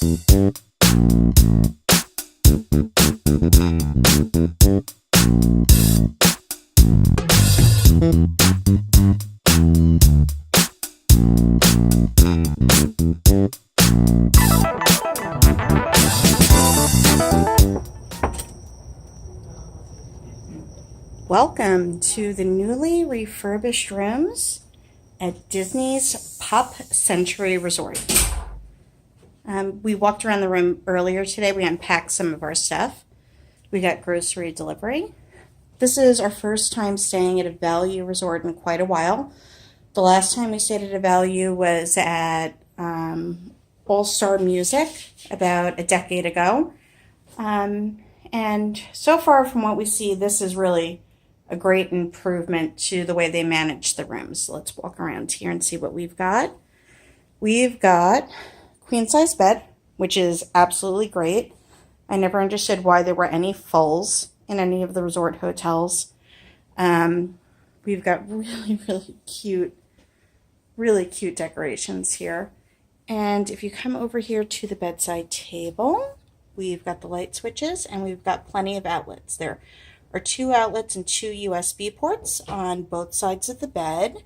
Welcome to the newly refurbished rooms at Disney's Pop Century Resort. We walked around the room earlier today. We unpacked some of our stuff. We got grocery delivery. This is our first time staying at a value resort in quite a while. The last time we stayed at a value was at All-Star Music about a decade ago. And so far from what we see, this is really a great improvement to the way they manage the rooms. So let's walk around here and see what we've got. We've got queen size bed, which is absolutely great. I never understood why there were any fulls in any of the resort hotels. We've got really cute decorations here. And if you come over here to the bedside table, we've got the light switches and we've got plenty of outlets. There are 2 outlets and 2 USB ports on both sides of the bed.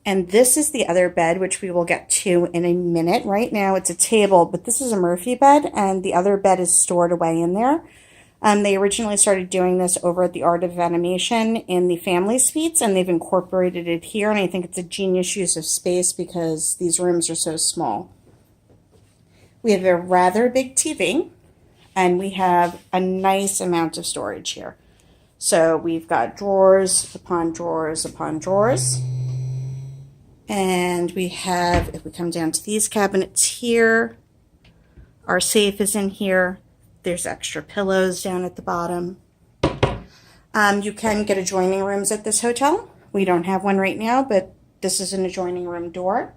And this is the other bed, which we will get to in a minute. Right now it's a table, but this is a Murphy bed and the other bed is stored away in there. They originally started doing this over at the Art of Animation in the family suites, and they've incorporated it here, and I think it's a genius use of space because these rooms are so small. We have a rather big TV, and we have a nice amount of storage here. So we've got drawers upon drawers upon drawers. And we have, if we come down to these cabinets here, our safe is in here. There's extra pillows down at the bottom. You can get adjoining rooms at this hotel. We don't have one right now, but this is an adjoining room door.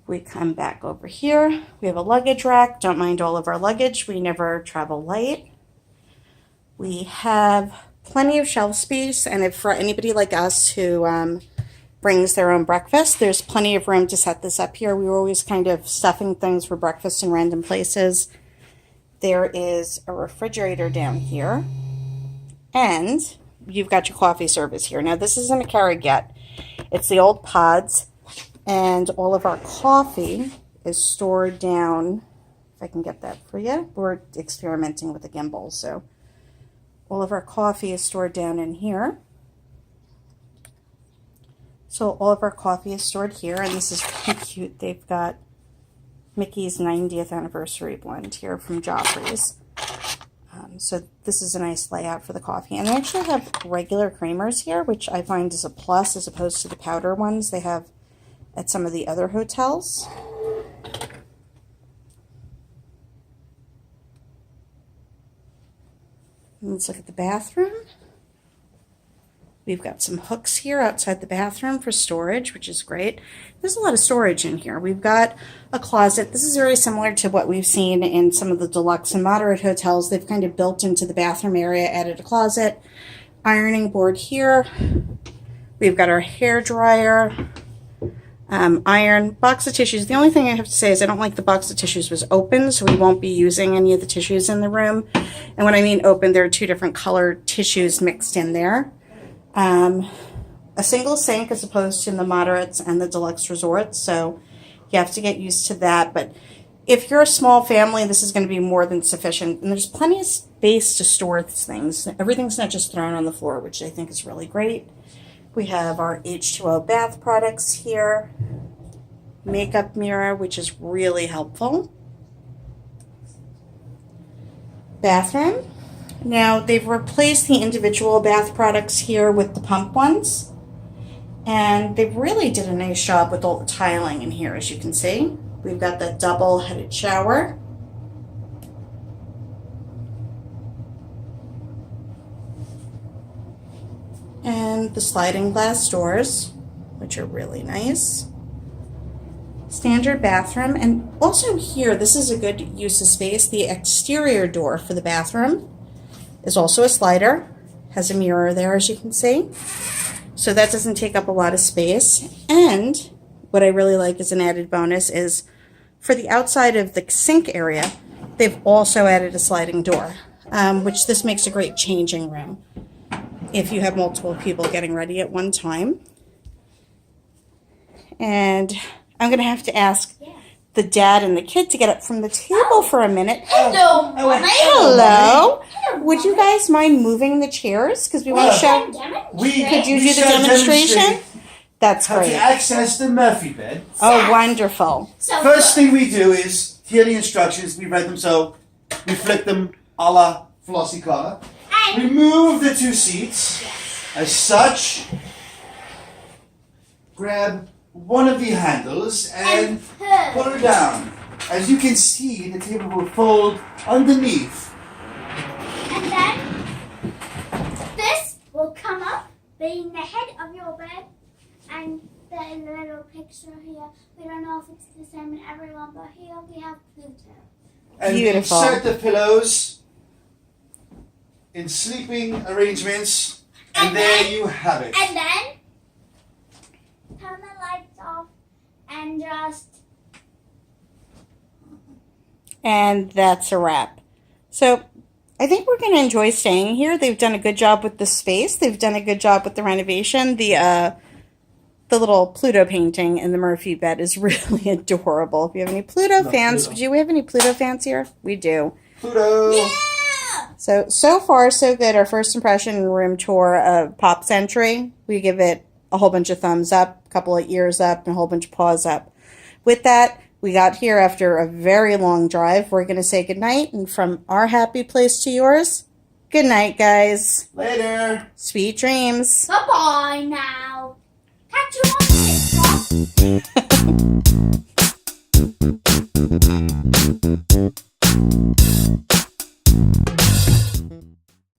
We come back over here. We have a luggage rack. Don't mind all of our luggage. We never travel light. We have plenty of shelf space, and if for anybody like us who brings their own breakfast, there's plenty of room to set this up here. We were always kind of stuffing things for breakfast in random places. There is a refrigerator down here, and you've got your coffee service here. Now, this isn't a Keurig yet. It's the old pods, and all of our coffee is stored down. If I can get that for you. We're experimenting with the gimbal, so all of our coffee is stored down in here. So all of our coffee is stored here, and this is really cute. They've got Mickey's 90th anniversary blend here from Joffrey's. So this is a nice layout for the coffee. And they actually have regular creamers here, which I find is a plus as opposed to the powder ones they have at some of the other hotels. Let's look at the bathroom. We've got some hooks here outside the bathroom for storage, which is great. There's a lot of storage in here. We've got a closet. This is very similar to what we've seen in some of the deluxe and moderate hotels. They've kind of built into the bathroom area, added a closet. Ironing board here. We've got our hair dryer, iron, box of tissues. The only thing I have to say is I don't like the box of tissues was open, so we won't be using any of the tissues in the room. And when I mean open, there are 2 different colored tissues mixed in there. A single sink as opposed to the moderates and the deluxe resorts, so you have to get used to that. But if you're a small family, this is going to be more than sufficient, and there's plenty of space to store things. Everything's not just thrown on the floor, which I think is really great. We have our H2O bath products here, makeup mirror, which is really helpful. Bathroom. Now, they've replaced the individual bath products here with the pump ones, and they really did a nice job with all the tiling in here, as you can see. We've got that double-headed shower. And the sliding glass doors, which are really nice. Standard bathroom, and also here, this is a good use of space. The exterior door for the bathroom is also a slider, has a mirror there, as you can see. So that doesn't take up a lot of space. And what I really like as an added bonus is for the outside of the sink area, they've also added a sliding door, which this makes a great changing room if you have multiple people getting ready at one time. And I'm going to have to ask the dad and the kid to get up from the table for a minute. Hello, Hello. Would you guys mind moving the chairs? Because we want to show. Could you do the demonstration? That's How great. to access the Murphy bed. Oh, wonderful. First thing we do is hear the instructions. We read them, so we flick them a la Flossie Collar. Remove the two seats. As such, grab one of the handles and pull her down. As you can see, the table will fold underneath. And then this will come up, being the head of your bed, and the little picture here. We don't know if it's the same in everyone, but here we have Pluto. And Beautiful. insert the pillows in sleeping arrangements, and there you have it. And then turn the lights off and just. And that's a wrap. So I think we're going to enjoy staying here. They've done a good job with the space. They've done a good job with the renovation. The little Pluto painting in the Murphy bed is really adorable. If you have any Pluto fans, do we have any Pluto fans here? We do. Pluto! Yeah! So far, so good. Our first impression and room tour of Pop Century. We give it a whole bunch of thumbs up, a couple of ears up, and a whole bunch of paws up. With that, we got here after a very long drive. We're going to say goodnight, and from our happy place to yours, good night, guys. Later! Sweet dreams. Bye-bye now. Catch you on TikTok.